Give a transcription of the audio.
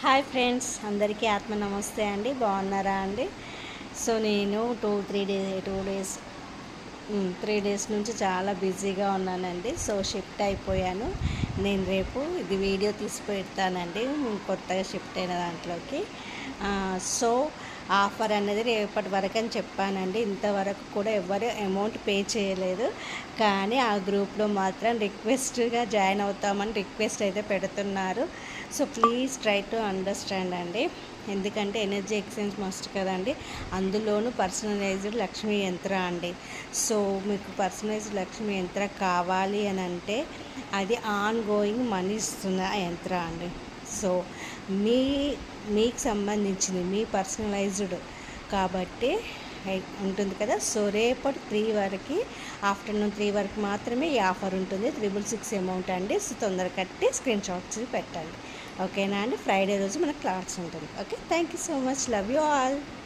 Hi friends, అందరికీ ఆత్మ నమస్తే అండి. బాగున్నారా అండి? సో నేను 3 డేస్ నుంచి చాలా బిజీగా ఉన్నానండి. సో షిఫ్ట్ అయిపోయాను. నేను రేపు ఇది వీడియో తీసి పెడతానండి, కొత్తగా షిఫ్ట్ అయిన దాంట్లోకి. సో ఆఫర్ అనేది రేపటి వరకు అని చెప్పానండి. ఇంతవరకు కూడా ఎవరు అమౌంట్ పే చేయలేదు, కానీ ఆ గ్రూప్లో మాత్రం రిక్వెస్ట్గా జాయిన్ అవుతామని రిక్వెస్ట్ అయితే పెడుతున్నారు. So please try to understand అండి, ఎందుకంటే ఎనర్జీ ఎక్స్చేంజ్ మస్ట్ కదండి. అందులోనూ పర్సనలైజ్డ్ లక్ష్మీ యంత్ర అండి. సో మీకు పర్సనలైజ్డ్ లక్ష్మీ యంత్ర కావాలి అని అంటే అది ఆన్ గోయింగ్ మనీ ఇస్తుంది ఆ యంత్ర అండి. సో మీకు సంబంధించింది మీ పర్సనలైజ్డ్ కాబట్టి ఉంటుంది కదా. సో రేపటి 3 వరకు, ఆఫ్టర్నూన్ 3 వరకు మాత్రమే ఈ ఆఫర్ ఉంటుంది. 666 అమౌంట్ అండి. సో తొందరగా కట్టి స్క్రీన్ షాట్స్ పెట్టండి, ఓకేనా అండి. ఫ్రైడే రోజు మనకు క్లాస్ ఉంటుంది. Okay, thank you so much, love you all.